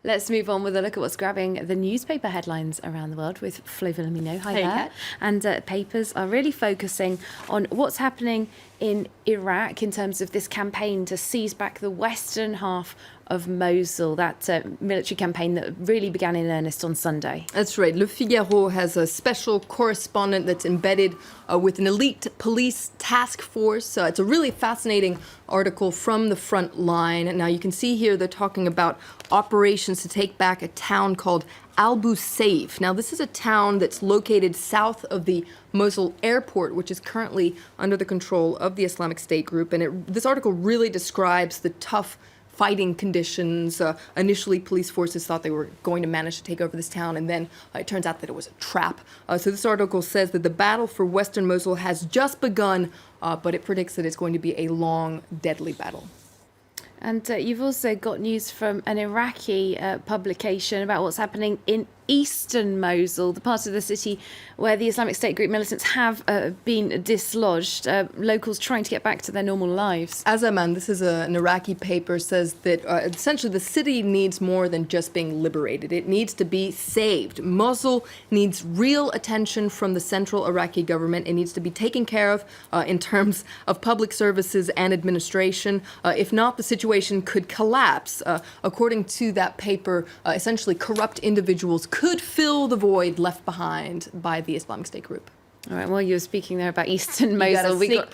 Let's move on with a look at what's grabbing the newspaper headlines around the world with Flo Villamino. Hi there. Kat. And papers are really focusing on what's happening in Iraq in terms of this campaign to seize back the western half of Mosul, that military campaign that really began in earnest on Sunday. That's right. Le Figaro has a special correspondent that's embedded with an elite police task force. It's a really fascinating article from the front line. Now, you can see here they're talking about operations to take back a town called Abu Saif. Now, this is a town that's located south of the Mosul airport, which is currently under the control of the Islamic State group. And this article really describes the tough fighting conditions. Initially, police forces thought they were going to manage to take over this town, and then it turns out that it was a trap. So this article says that the battle for western Mosul has just begun, but it predicts that it's going to be a long, deadly battle. And you've also got news from an Iraqi publication about what's happening in eastern Mosul, the part of the city where the Islamic State group militants have been dislodged, locals trying to get back to their normal lives. Azaman, this is an Iraqi paper, says that essentially the city needs more than just being liberated. It needs to be saved. Mosul needs real attention from the central Iraqi government. It needs to be taken care of in terms of public services and administration. If not, the situation could collapse. According to that paper, essentially corrupt individuals could fill the void left behind by the Islamic State group. All right, well, you were speaking there about eastern Mosul. We got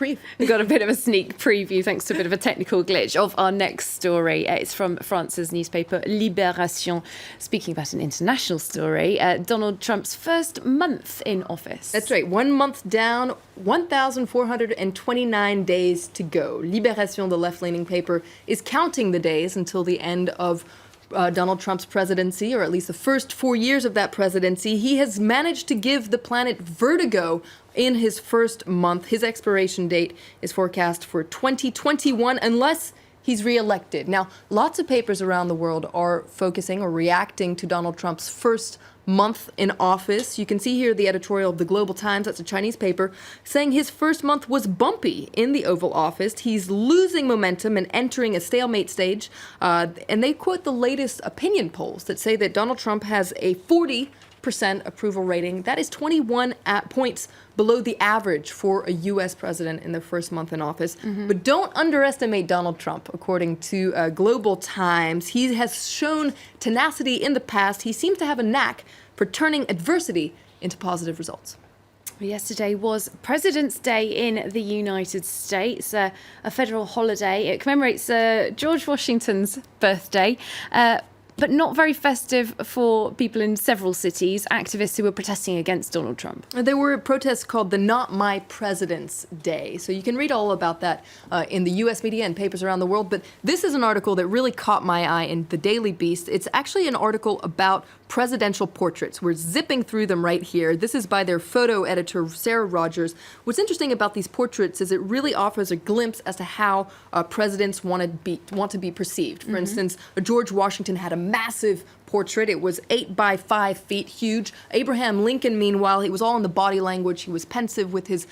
a bit of a sneak preview, thanks to a bit of a technical glitch, of our next story. It's from France's newspaper Libération, speaking about an international story, Donald Trump's first month in office. That's right, 1 month down, 1,429 days to go. Libération, the left-leaning paper, is counting the days until the end of Donald Trump's presidency, or at least the first 4 years of that presidency. He has managed to give the planet vertigo in his first month. His expiration date is forecast for 2021 unless he's reelected. Now, lots of papers around the world are focusing or reacting to Donald Trump's first month in office. You can see here the editorial of the Global Times, that's a Chinese paper, saying his first month was bumpy in the Oval Office. He's losing momentum and entering a stalemate stage. And they quote the latest opinion polls that say that Donald Trump has a 40% approval rating. That is 21 points below the average for a U.S. president in their first month in office. Mm-hmm. But don't underestimate Donald Trump, according to Global Times. He has shown tenacity in the past. He seems to have a knack for turning adversity into positive results. Yesterday was President's Day in the United States, a federal holiday. It commemorates George Washington's birthday. But not very festive for people in several cities, activists who were protesting against Donald Trump. There were protests called the Not My President's Day. So you can read all about that in the U.S. media and papers around the world. But this is an article that really caught my eye in the Daily Beast. It's actually an article about presidential portraits. We're zipping through them right here. This is by their photo editor, Sarah Rogers. What's interesting about these portraits is it really offers a glimpse as to how presidents want to be perceived. For instance, George Washington had a massive portrait. It was 8 by 5 feet, huge. Abraham Lincoln, meanwhile, he was all in the body language. He was pensive with his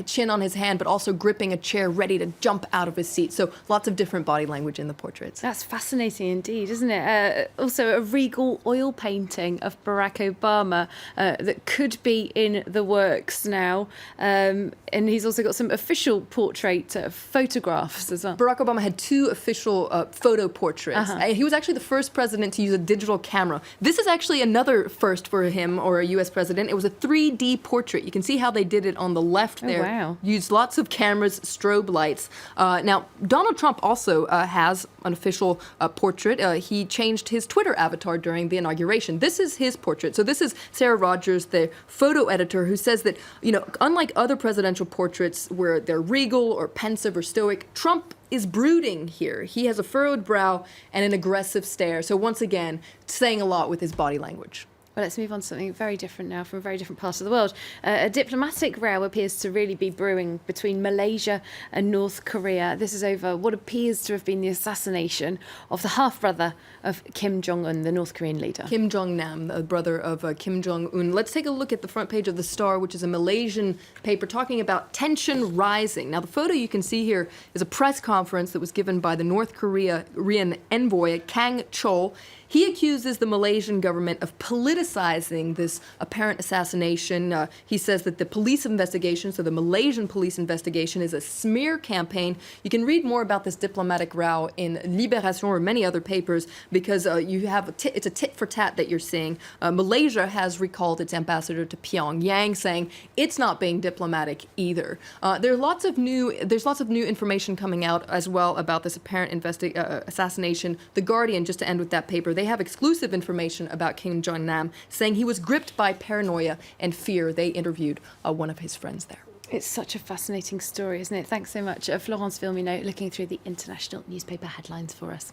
chin on his hand, but also gripping a chair, ready to jump out of his seat. So lots of different body language in the portraits. That's fascinating indeed, isn't it? Also, a regal oil painting of Barack Obama that could be in the works now. And he's also got some official portrait photographs as well. Barack Obama had 2 official photo portraits. He was actually the first president to use a digital camera. This is actually another first for him, or a U.S. president. It was a 3D portrait. You can see how they did it on the left there. Oh, wow. Used lots of cameras, strobe lights. Now, Donald Trump also has an official portrait. He changed his Twitter avatar during the inauguration. This is his portrait. So this is Sarah Rogers, the photo editor, who says that, unlike other presidential portraits where they're regal or pensive or stoic, Trump is brooding here. He has a furrowed brow and an aggressive stare. So once again, saying a lot with his body language. Well, let's move on to something very different now, from a very different part of the world. A diplomatic row appears to really be brewing between Malaysia and North Korea. This is over what appears to have been the assassination of the half-brother of Kim Jong-un, the North Korean leader. Kim Jong-nam, the brother of Kim Jong-un. Let's take a look at the front page of The Star, which is a Malaysian paper talking about tension rising. Now, the photo you can see here is a press conference that was given by the North Korean envoy, Kang Chol. He accuses the Malaysian government of politicizing this apparent assassination. He says that the police investigation, so the Malaysian police investigation, is a smear campaign. You can read more about this diplomatic row in Libération or many other papers, because you have it's a tit for tat that you're seeing. Malaysia has recalled its ambassador to Pyongyang, saying it's not being diplomatic either. There's lots of new information coming out as well about this apparent assassination. The Guardian, just to end with that paper, they have exclusive information about Kim Jong-nam, saying he was gripped by paranoia and fear. They interviewed one of his friends there. It's such a fascinating story, isn't it? Thanks so much, Florence Vilmino, looking through the international newspaper headlines for us.